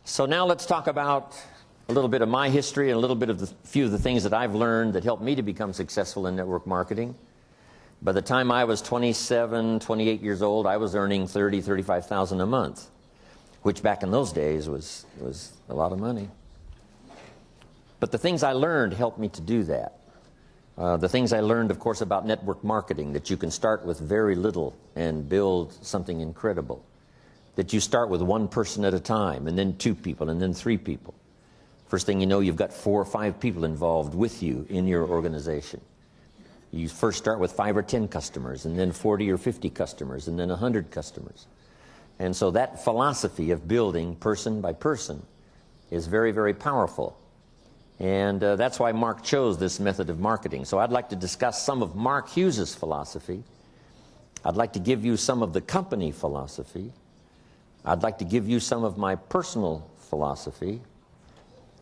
So now let's talk about a little bit of my history and a little bit of few of the things that I've learned that helped me to become successful in network marketing. By the time I was 27, 28 years old, I was earning $30,000, $35,000 a month, which back in those days was a lot of money. But the things I learned helped me to do that. The things I learned, of course, about network marketing, that you can start with very little and build something incredible. That you start with one person at a time, and then 2 people, and then 3 people. First thing you know, you've got 4 or 5 people involved with you in your organization. You first start with 5 or 10 customers, and then 40 or 50 customers, and then 100 customers. And so that philosophy of building person by person is very, very powerful. And that's why Mark chose this method of marketing. So I'd like to discuss some of Mark Hughes's philosophy. I'd like to give you some of the company philosophy. I'd like to give you some of my personal philosophy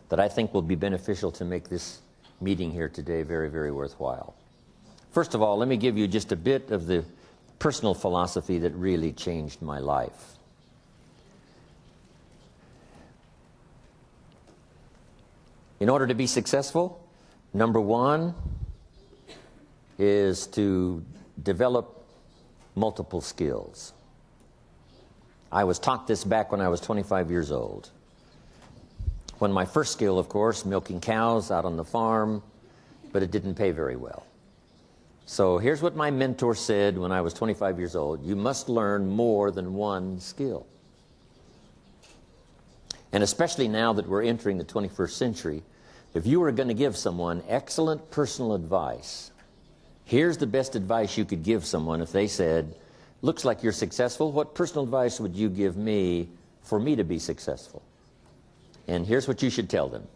that I think will be beneficial to make this meeting here today very, very worthwhile. First of all, let me give you just a bit of the personal philosophy that really changed my life. In order to be successful, number 1 is to develop multiple skills. I was taught this back when I was 25 years old. When my first skill, of course, milking cows out on the farm, but it didn't pay very well. So here's what my mentor said when I was 25 years old: you must learn more than one skill. And especially now that we're entering the 21st century, if you were going to give someone excellent personal advice, here's the best advice you could give someone if they said, looks like you're successful, what personal advice would you give me for me to be successful? And here's what you should tell them.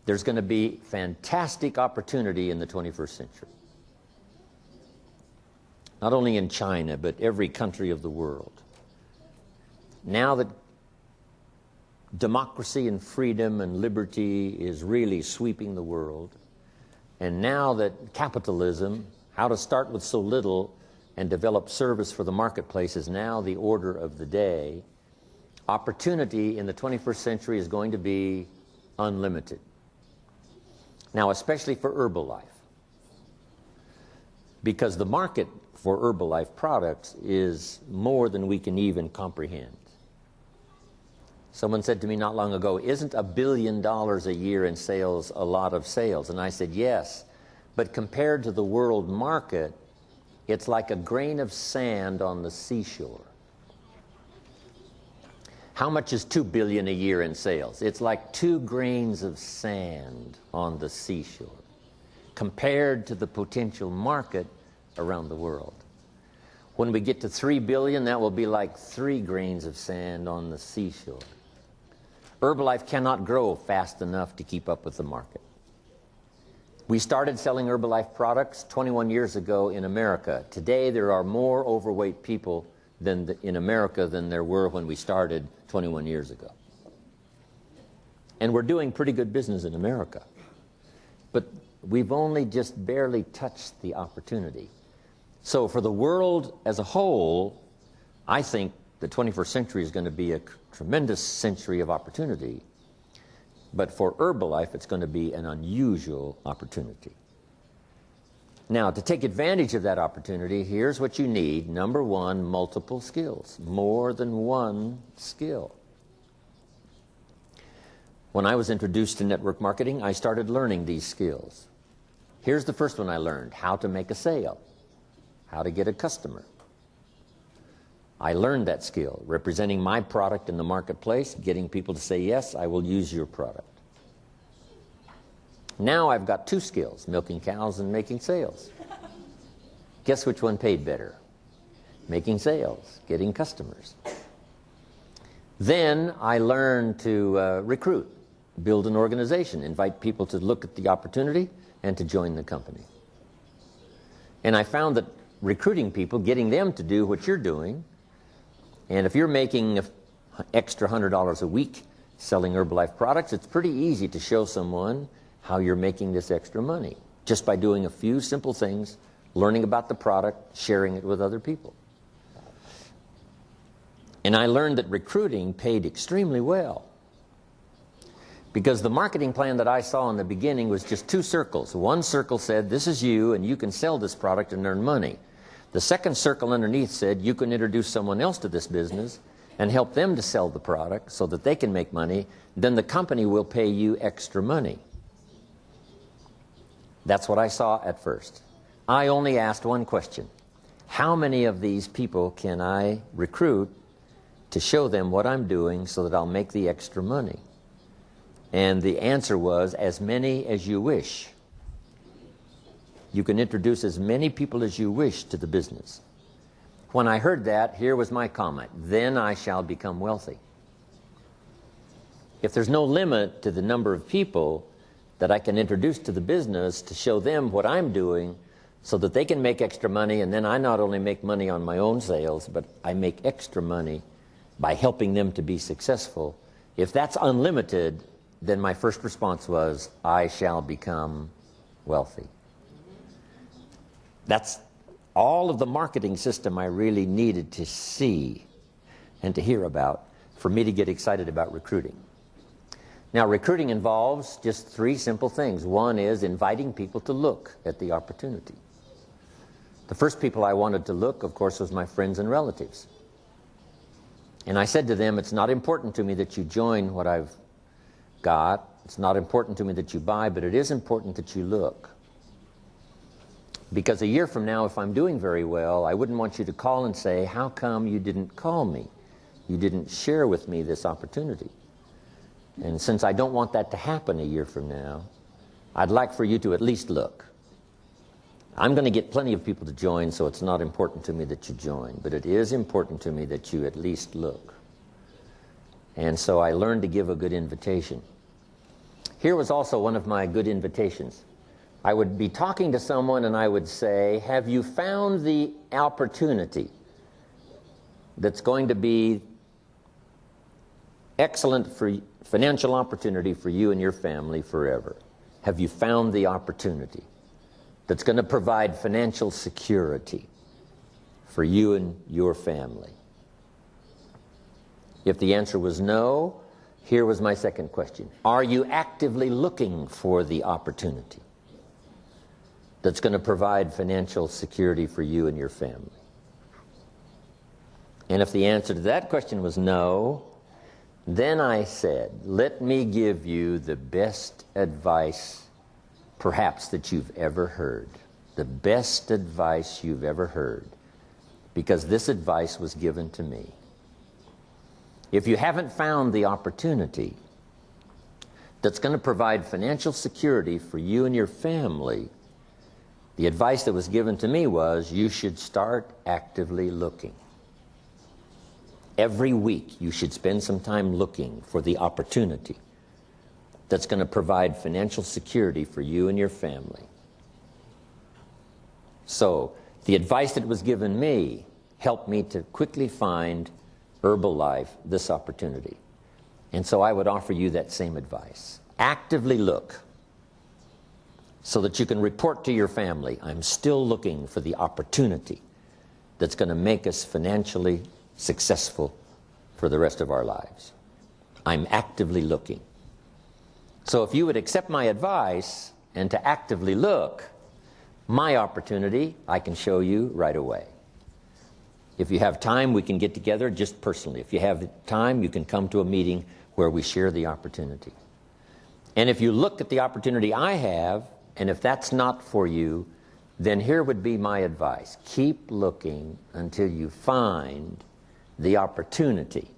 There's going to be fantastic opportunity in the 21st century. Not only in China, but every country of the world. Now that democracy and freedom and liberty is really sweeping the world, and now that capitalism, how to start with so little and develop service for the marketplace, is now the order of the day, opportunity in the 21st century is going to be unlimited. Now, especially for Herbalife, because the market for Herbalife products is more than we can even comprehend. Someone said to me not long ago, isn't $1 billion a year in sales a lot of sales? And I said, yes, but compared to the world market, it's like a grain of sand on the seashore. How much is $2 billion a year in sales? It's like 2 grains of sand on the seashore compared to the potential market around the world. When we get to $3 billion, that will be like 3 grains of sand on the seashore. Herbalife cannot grow fast enough to keep up with the market. We started selling Herbalife products 21 years ago in America. Today, there are more overweight people in America than there were when we started 21 years ago. And we're doing pretty good business in America. But we've only just barely touched the opportunity. So for the world as a whole, I think the 21st century is going to be a tremendous century of opportunity. But for Herbalife, it's going to be an unusual opportunity. Now, to take advantage of that opportunity, here's what you need. Number 1, multiple skills. More than one skill. When I was introduced to network marketing, I started learning these skills. Here's the first one I learned: how to make a sale, how to get a customer. I learned that skill, representing my product in the marketplace, getting people to say, yes, I will use your product. Now I've got 2 skills, milking cows and making sales. Guess which one paid better? Making sales, getting customers. Then I learned to recruit, build an organization, invite people to look at the opportunity and to join the company. And I found that recruiting people, getting them to do what you're doing, and if you're making an extra $100 a week selling Herbalife products, it's pretty easy to show someone how you're making this extra money, just by doing a few simple things, learning about the product, sharing it with other people. And I learned that recruiting paid extremely well. Because the marketing plan that I saw in the beginning was just two circles. One circle said, this is you, and you can sell this product and earn money. The second circle underneath said, you can introduce someone else to this business and help them to sell the product so that they can make money. Then the company will pay you extra money. That's what I saw at first. I only asked one question. How many of these people can I recruit to show them what I'm doing so that I'll make the extra money? And the answer was, as many as you wish. You can introduce as many people as you wish to the business. When I heard that, here was my comment. Then I shall become wealthy. If there's no limit to the number of people that I can introduce to the business to show them what I'm doing so that they can make extra money, and then I not only make money on my own sales, but I make extra money by helping them to be successful. If that's unlimited, then my first response was, I shall become wealthy. That's all of the marketing system I really needed to see and to hear about for me to get excited about recruiting. Now, recruiting involves just three simple things. One is inviting people to look at the opportunity. The first people I wanted to look, of course, was my friends and relatives. And I said to them, it's not important to me that you join what I've got. It's not important to me that you buy, but it is important that you look. Because a year from now, if I'm doing very well, I wouldn't want you to call and say, how come you didn't call me? You didn't share with me this opportunity. And since I don't want that to happen a year from now, I'd like for you to at least look. I'm going to get plenty of people to join, so it's not important to me that you join. But it is important to me that you at least look. And so I learned to give a good invitation. Here was also one of my good invitations. I would be talking to someone and I would say, have you found the opportunity that's going to be excellent for financial opportunity for you and your family forever? Have you found the opportunity that's going to provide financial security for you and your family? If the answer was no, here was my second question. Are you actively looking for the opportunity that's going to provide financial security for you and your family? And if the answer to that question was no, then I said, let me give you the best advice perhaps that you've ever heard. The best advice you've ever heard. Because this advice was given to me. If you haven't found the opportunity that's going to provide financial security for you and your family, the advice that was given to me was you should start actively looking. Every week you should spend some time looking for the opportunity that's going to provide financial security for you and your family. So the advice that was given me helped me to quickly find Herbalife this opportunity. And so I would offer you that same advice. Actively look so that you can report to your family, I'm still looking for the opportunity that's going to make us financially successful for the rest of our lives. I'm actively looking. So if you would accept my advice and to actively look, my opportunity I can show you right away. If you have time, we can get together just personally. If you have time, you can come to a meeting where we share the opportunity. And if you look at the opportunity I have, and if that's not for you, then here would be my advice. Keep looking until you find the opportunity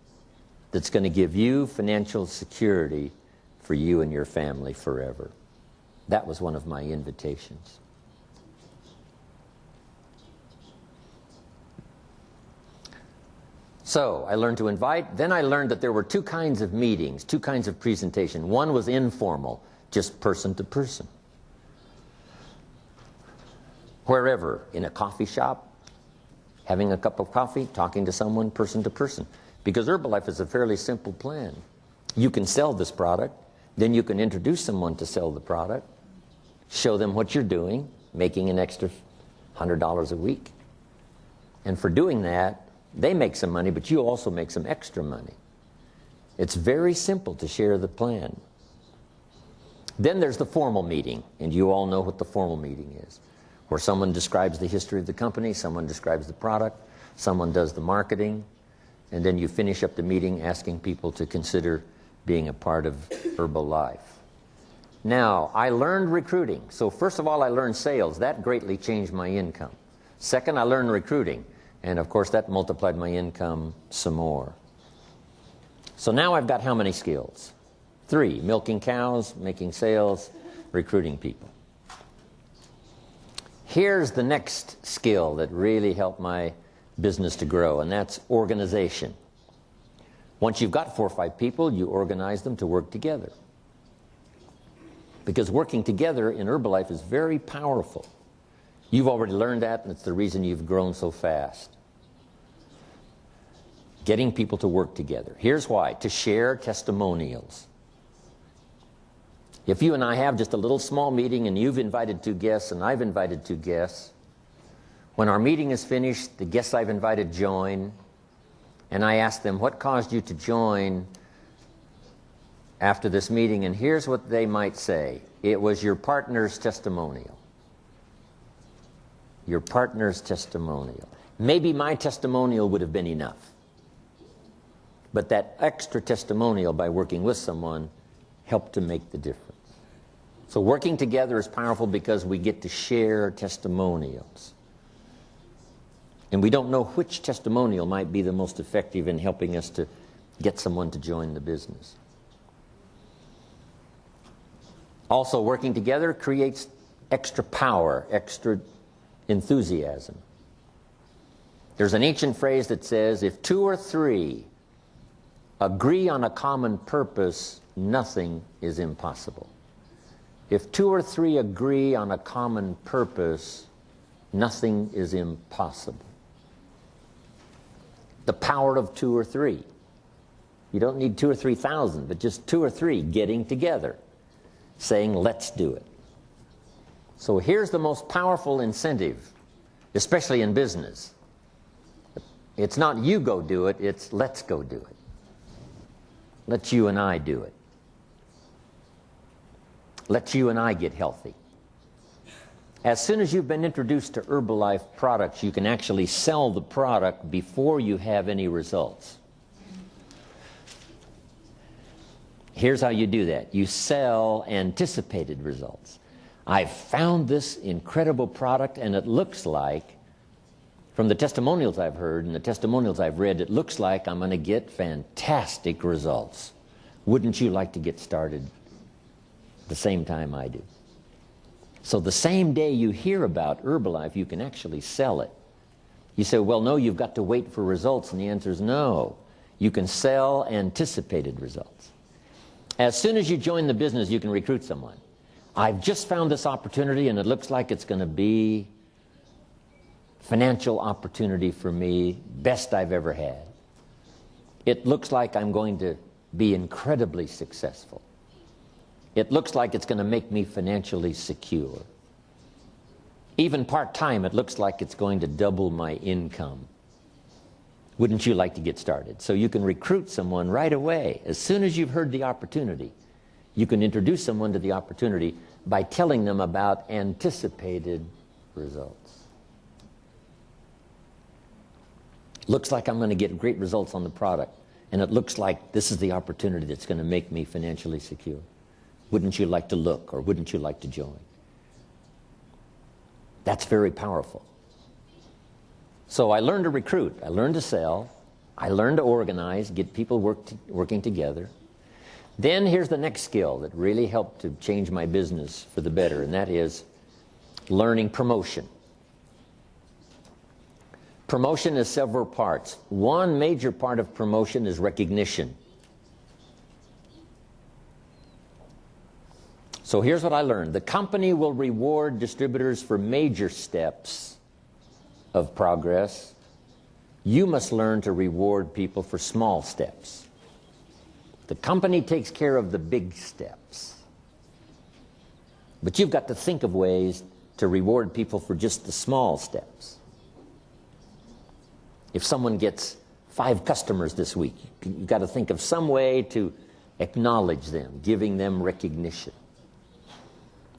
that's going to give you financial security for you and your family forever. That was one of my invitations. So I learned to invite. Then I learned that there were two kinds of meetings, two kinds of presentation. One was informal, just person to person. Wherever, in a coffee shop, having a cup of coffee, talking to someone person to person. Because Herbalife is a fairly simple plan. You can sell this product, then you can introduce someone to sell the product, show them what you're doing, making an extra $100 a week. And for doing that, they make some money, but you also make some extra money. It's very simple to share the plan. Then there's the formal meeting, and you all know what the formal meeting is, where someone describes the history of the company, someone describes the product, someone does the marketing, and then you finish up the meeting asking people to consider being a part of Herbalife. Now, I learned recruiting. So first of all, I learned sales. That greatly changed my income. Second, I learned recruiting. And of course, that multiplied my income some more. So now I've got how many skills? 3, milking cows, making sales, recruiting people. Here's the next skill that really helped my business to grow, and that's organization. Once you've got 4 or 5 people, you organize them to work together. Because working together in Herbalife is very powerful. You've already learned that, and it's the reason you've grown so fast. Getting people to work together. Here's why. To share testimonials. If you and I have just a little small meeting and you've invited 2 guests and I've invited 2 guests, when our meeting is finished, the guests I've invited join, and I ask them, what caused you to join after this meeting? And here's what they might say. It was your partner's testimonial. Your partner's testimonial. Maybe my testimonial would have been enough. But that extra testimonial by working with someone helped to make the difference. So working together is powerful because we get to share testimonials. And we don't know which testimonial might be the most effective in helping us to get someone to join the business. Also, working together creates extra power, extra enthusiasm. There's an ancient phrase that says, if 2 or 3 agree on a common purpose, nothing is impossible. If 2 or 3 agree on a common purpose, nothing is impossible. The power of 2 or 3. You don't need 2 or 3,000, but just 2 or 3 getting together, saying, let's do it. So here's the most powerful incentive, especially in business. It's not you go do it, it's let's go do it. Let you and I do it. Let you and I get healthy. As soon as you've been introduced to Herbalife products, you can actually sell the product before you have any results. Here's how you do that. You sell anticipated results. I've found this incredible product, and it looks like, from the testimonials I've heard and the testimonials I've read, it looks like I'm going to get fantastic results. Wouldn't you like to get started the same time I do? So the same day you hear about Herbalife, you can actually sell it. You say, well, no, you've got to wait for results. And the answer is no. You can sell anticipated results. As soon as you join the business, you can recruit someone. I've just found this opportunity, and it looks like it's going to be financial opportunity for me, best I've ever had. It looks like I'm going to be incredibly successful. It looks like it's going to make me financially secure. Even part-time, it looks like it's going to double my income. Wouldn't you like to get started? So you can recruit someone right away. As soon as you've heard the opportunity, you can introduce someone to the opportunity by telling them about anticipated results. Looks like I'm going to get great results on the product, and it looks like this is the opportunity that's going to make me financially secure. Wouldn't you like to look, or wouldn't you like to join? That's very powerful. So I learned to recruit, I learned to sell, I learned to organize, get people working together. Then here's the next skill that really helped to change my business for the better, and that is learning promotion. Promotion is several parts. One major part of promotion is recognition. So here's what I learned. The company will reward distributors for major steps of progress. You must learn to reward people for small steps. The company takes care of the big steps. But you've got to think of ways to reward people for just the small steps. If someone gets 5 customers this week, you've got to think of some way to acknowledge them, giving them recognition.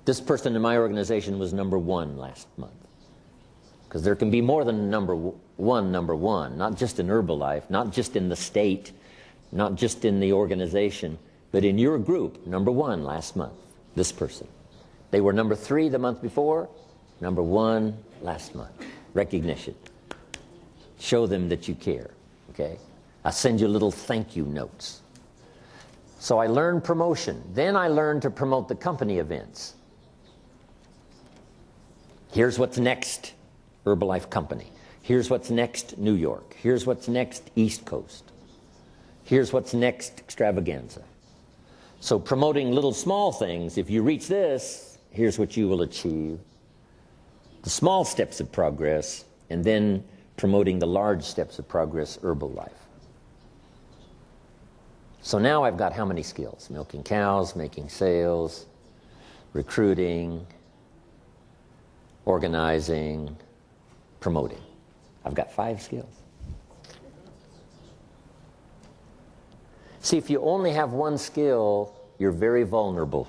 This person in my organization was number 1 last month. Because there can be more than number one, not just in Herbalife, not just in the state, not just in the organization, but in your group, number 1 last month, this person. They were number 3 the month before, number 1 last month. Recognition. Show them that you care, okay? I send you little thank you notes. So I learned promotion. Then I learned to promote the company events. Here's what's next, Herbalife Company. Here's what's next, New York. Here's what's next, East Coast. Here's what's next, extravaganza. So promoting little small things, if you reach this, here's what you will achieve. The small steps of progress, and then promoting the large steps of progress, Herbalife. So now I've got how many skills? Milking cows, making sales, recruiting, organizing, promoting. I've got 5 skills. See, if you only have 1 skill, you're very vulnerable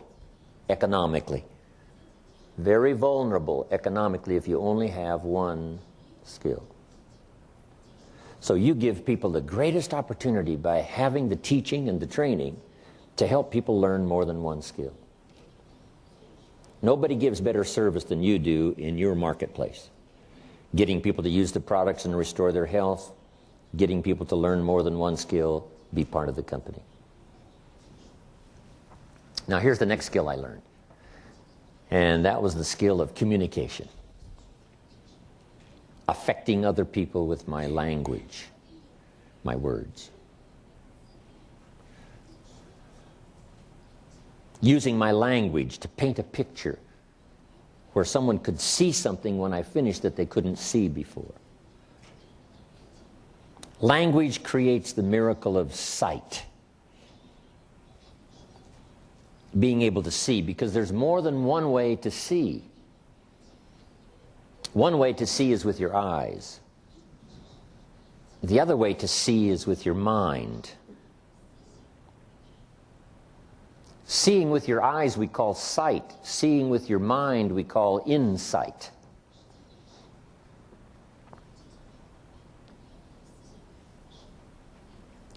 economically. Very vulnerable economically if you only have 1 skill. So you give people the greatest opportunity by having the teaching and the training to help people learn more than 1 skill. Nobody gives better service than you do in your marketplace. Getting people to use the products and restore their health, getting people to learn more than 1 skill, be part of the company. Now here's the next skill I learned. And that was the skill of communication. Affecting other people with my language, my words. Using my language to paint a picture where someone could see something when I finished that they couldn't see before. Language creates the miracle of sight. Being able to see, because there's more than one way to see. One way to see is with your eyes. The other way to see is with your mind. Seeing with your eyes we call sight. Seeing with your mind we call insight.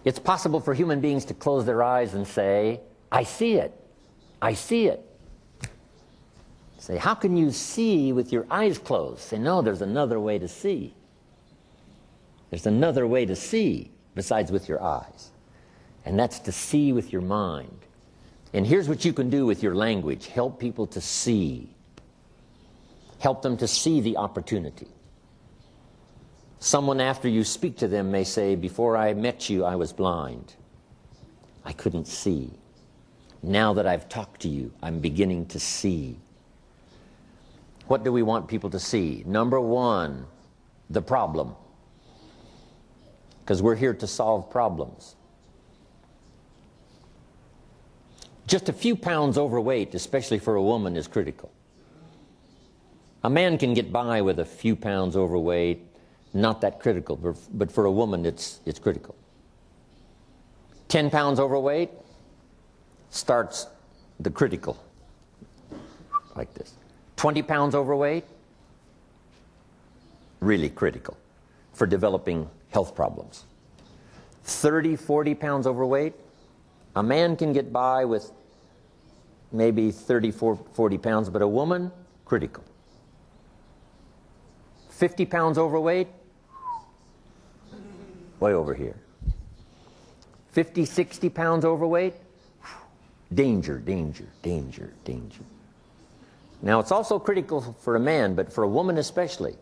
It's possible for human beings to close their eyes and say, I see it. I see it. Say, how can you see with your eyes closed? Say, no, there's another way to see. There's another way to see besides with your eyes. And that's to see with your mind. And here's what you can do with your language. Help people to see. Help them to see the opportunity. Someone after you speak to them may say, before I met you, I was blind. I couldn't see. Now that I've talked to you, I'm beginning to see. What do we want people to see? Number 1, the problem. Because we're here to solve problems. Just a few pounds overweight, especially for a woman, is critical. A man can get by with a few pounds overweight, not that critical, but for a woman it's critical. 10 pounds overweight starts the critical, like this. 20 pounds overweight, really critical for developing health problems. 30, 40 pounds overweight, a man can get by with maybe 30, 40 pounds, but a woman, critical. 50 pounds overweight, way over here. 50, 60 pounds overweight, danger, danger, danger, danger. Now, it's also critical for a man, but for a woman especially,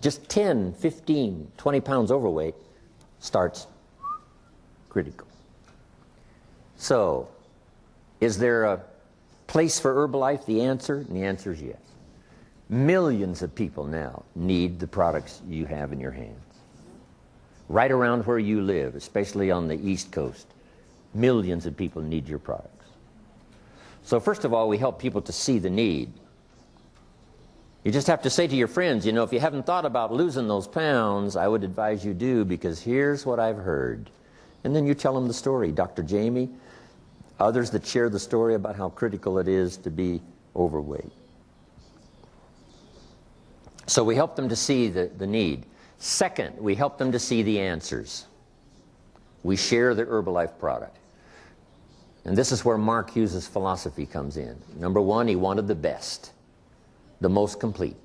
just 10, 15, 20 pounds overweight starts critical. So, is there a place for Herbalife? The answer, and the answer is yes. Millions of people now need the products you have in your hands. Right around where you live, especially on the East Coast, millions of people need your products. So first of all, we help people to see the need. You just have to say to your friends, you know, if you haven't thought about losing those pounds, I would advise you do, because here's what I've heard. And then you tell them the story. Dr. Jamie, others that share the story about how critical it is to be overweight. So we help them to see the need. Second, we help them to see the answers. We share the Herbalife product. And this is where Mark Hughes' philosophy comes in. Number one, he wanted the best, the most complete.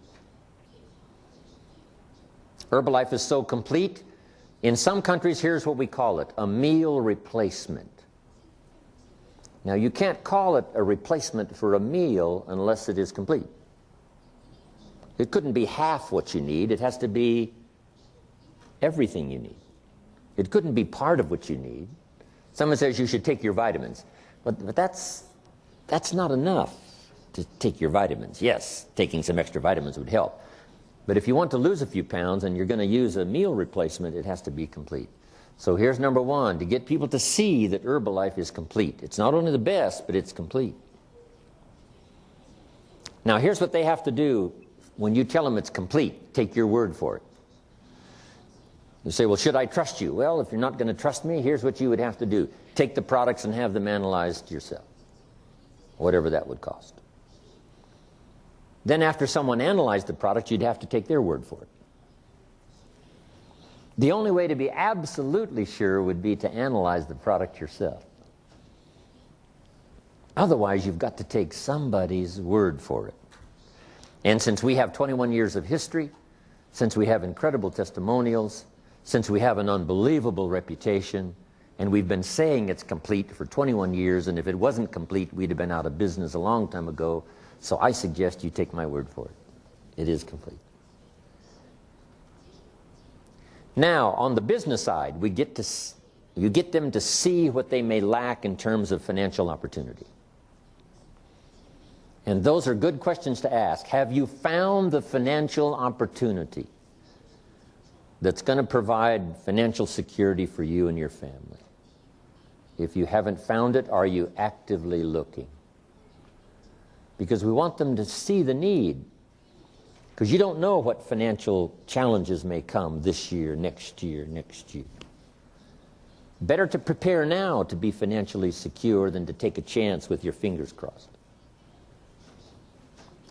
Herbalife is so complete, in some countries, here's what we call it, a meal replacement. Now, you can't call it a replacement for a meal unless it is complete. It couldn't be half what you need. It has to be everything you need. It couldn't be part of what you need. Someone says you should take your vitamins, but that's not enough to take your vitamins. Yes, taking some extra vitamins would help. But if you want to lose a few pounds and you're going to use a meal replacement, it has to be complete. So here's number one, to get people to see that Herbalife is complete. It's not only the best, but it's complete. Now here's what they have to do when you tell them it's complete. Take your word for it. You say, well, should I trust you? Well, if you're not going to trust me, here's what you would have to do. Take the products and have them analyzed yourself, whatever that would cost. Then after someone analyzed the product, you'd have to take their word for it. The only way to be absolutely sure would be to analyze the product yourself. Otherwise, you've got to take somebody's word for it. And since we have 21 years of history, since we have incredible testimonials, since we have an unbelievable reputation, and we've been saying it's complete for 21 years, and if it wasn't complete, we'd have been out of business a long time ago, so I suggest you take my word for it. It is complete. Now, on the business side, you get them to see what they may lack in terms of financial opportunity. And those are good questions to ask. Have you found the financial opportunity that's going to provide financial security for you and your family? If you haven't found it, are you actively looking? Because we want them to see the need. Because you don't know what financial challenges may come this year, next year, next year. Better to prepare now to be financially secure than to take a chance with your fingers crossed.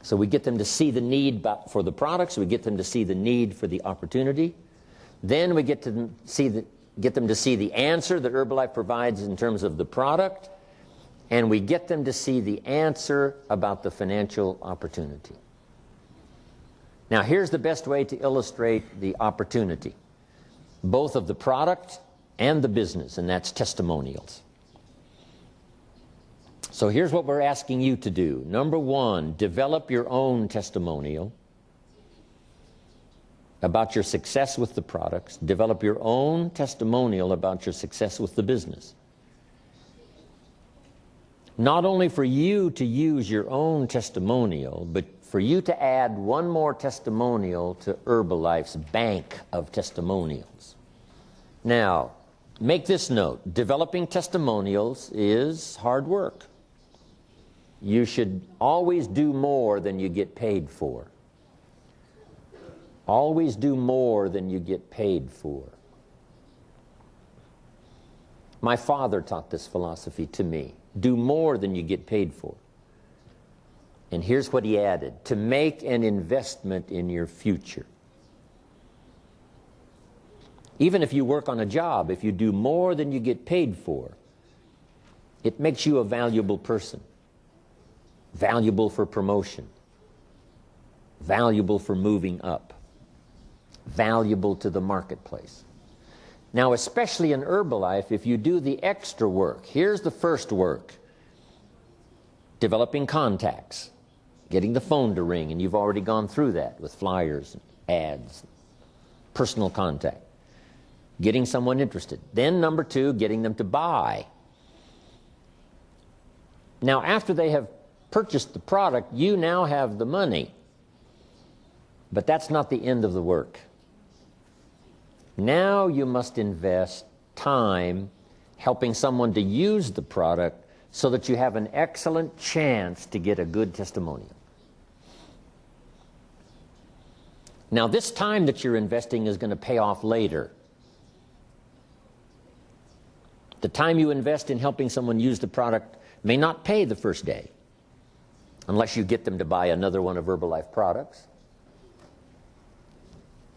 So we get them to see the need for the products, we get them to see the need for the opportunity. Then we get them to see the answer that Herbalife provides in terms of the product, and we get them to see the answer about the financial opportunity. Now here's the best way to illustrate the opportunity, both of the product and the business, and that's testimonials. So here's what we're asking you to do. Number one, develop your own testimonial about your success with the products. Develop your own testimonial about your success with the business. Not only for you to use your own testimonial, but for you to add one more testimonial to Herbalife's bank of testimonials. Now, make this note. Developing testimonials is hard work. You should always do more than you get paid for. Always do more than you get paid for. My father taught this philosophy to me. Do more than you get paid for. And here's what he added: to make an investment in your future. Even if you work on a job, if you do more than you get paid for, it makes you a valuable person. Valuable for promotion. Valuable for moving up. Valuable to the marketplace. Now, especially in Herbalife, if you do the extra work, here's the first work. Developing contacts. Getting the phone to ring, and you've already gone through that with flyers, and ads, personal contact. Getting someone interested. Then number two, getting them to buy. Now, after they have purchased the product, you now have the money. But that's not the end of the work. Now you must invest time helping someone to use the product so that you have an excellent chance to get a good testimonial. Now, this time that you're investing is going to pay off later. The time you invest in helping someone use the product may not pay the first day. unless you get them to buy another one of Herbalife products.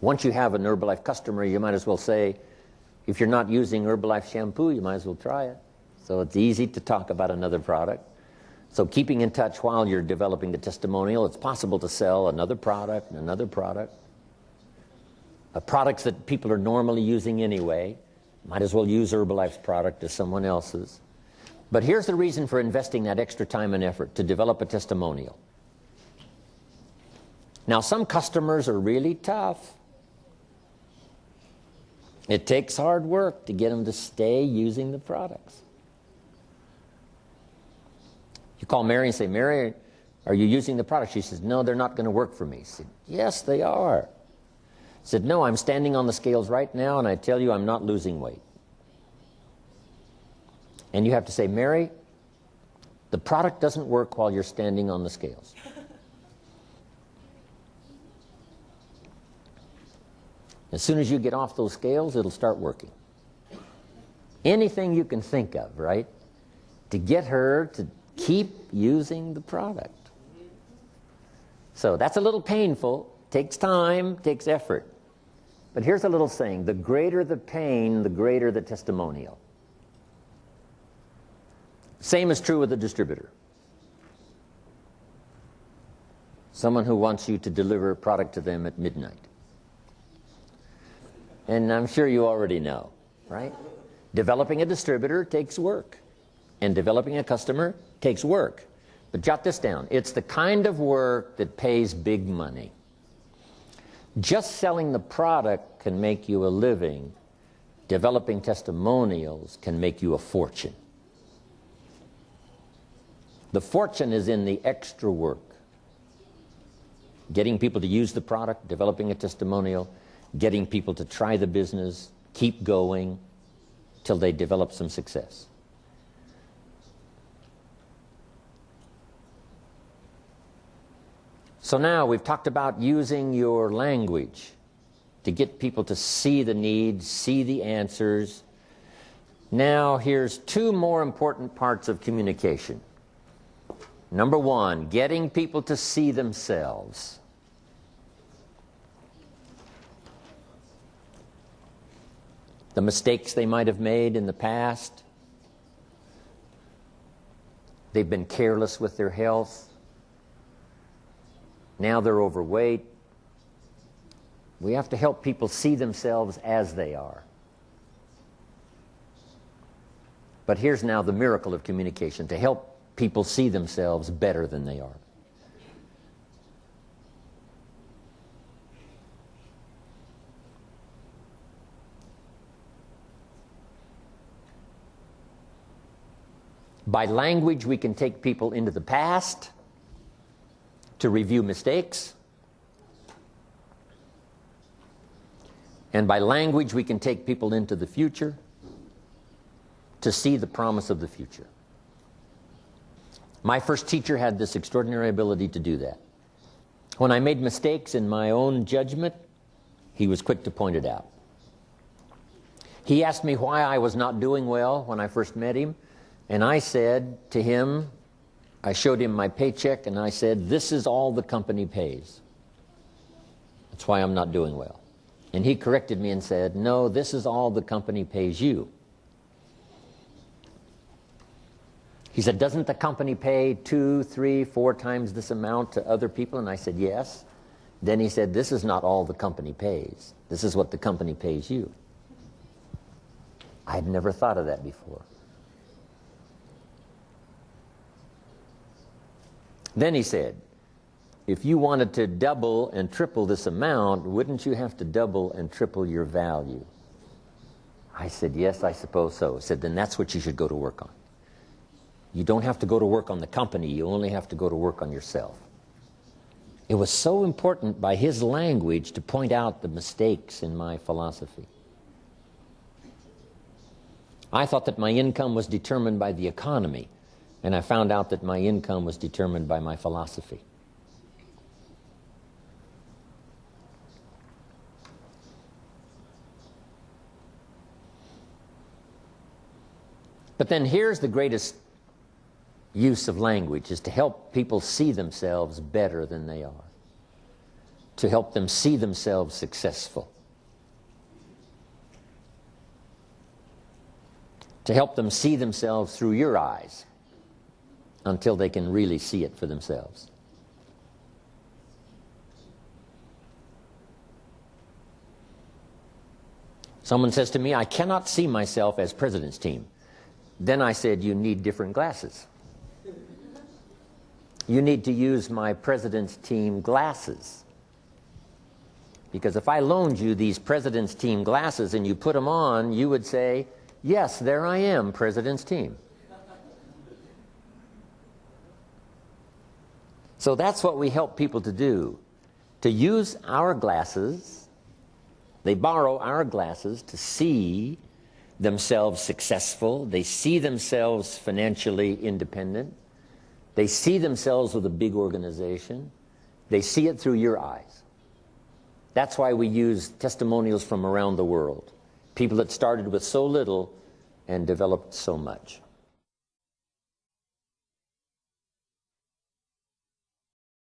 Once you have an Herbalife customer, you might as well say, if you're not using Herbalife shampoo, you might as well try it. So it's easy to talk about another product. So keeping in touch while you're developing the testimonial, it's possible to sell another product and another product. Products that people are normally using anyway. Might as well use Herbalife's product as someone else's. But here's the reason for investing that extra time and effort, to develop a testimonial. Now, some customers are really tough. It takes hard work to get them to stay using the products. You call Mary and say, Mary, are you using the product? She says, no, they're not going to work for me. He said, yes, they are. He said, no, I'm standing on the scales right now, and I tell you I'm not losing weight. And you have to say, Mary, the product doesn't work while you're standing on the scales. As soon as you get off those scales, it'll start working. Anything you can think of, right? To get her to keep using the product. So that's a little painful, takes time, takes effort. But here's a little saying, the greater the pain, the greater the testimonial. Same is true with a distributor. Someone who wants you to deliver a product to them at midnight. And I'm sure you already know, right? Developing a distributor takes work. And developing a customer takes work. But jot this down. It's the kind of work that pays big money. Just selling the product can make you a living. Developing testimonials can make you a fortune. The fortune is in the extra work. Getting people to use the product, developing a testimonial, getting people to try the business, keep going till they develop some success. So now we've talked about using your language to get people to see the needs, see the answers. Now here's two more important parts of communication. Number one, getting people to see themselves. The mistakes they might have made in the past. They've been careless with their health. Now they're overweight. We have to help people see themselves as they are. But here's now the miracle of communication, to help people see themselves better than they are. By language, we can take people into the past to review mistakes. And by language, we can take people into the future to see the promise of the future. My first teacher had this extraordinary ability to do that. When I made mistakes in my own judgment, he was quick to point it out. He asked me why I was not doing well when I first met him, and I said to him, I showed him my paycheck, and I said, this is all the company pays. That's why I'm not doing well. And he corrected me and said, no, this is all the company pays you. He said, doesn't the company pay 2, 3, 4 times this amount to other people? And I said, yes. Then he said, this is not all the company pays. This is what the company pays you. I had never thought of that before. Then he said, if you wanted to double and triple this amount, wouldn't you have to double and triple your value? I said, yes, I suppose so. He said, then that's what you should go to work on. You don't have to go to work on the company. You only have to go to work on yourself. It was so important by his language to point out the mistakes in my philosophy. I thought that my income was determined by the economy, and I found out that my income was determined by my philosophy. But then here's the greatest use of language is to help people see themselves better than they are, to help them see themselves successful, to help them see themselves through your eyes until they can really see it for themselves. Someone says to me, I cannot see myself as president's team. Then I said, you need different glasses. You need to use my president's team glasses. Because if I loaned you these president's team glasses and you put them on, you would say, yes, there I am, president's team. So that's what we help people to do, to use our glasses. They borrow our glasses to see themselves successful. They see themselves financially independent. They see themselves with a big organization. They see it through your eyes. That's why we use testimonials from around the world. People that started with so little and developed so much.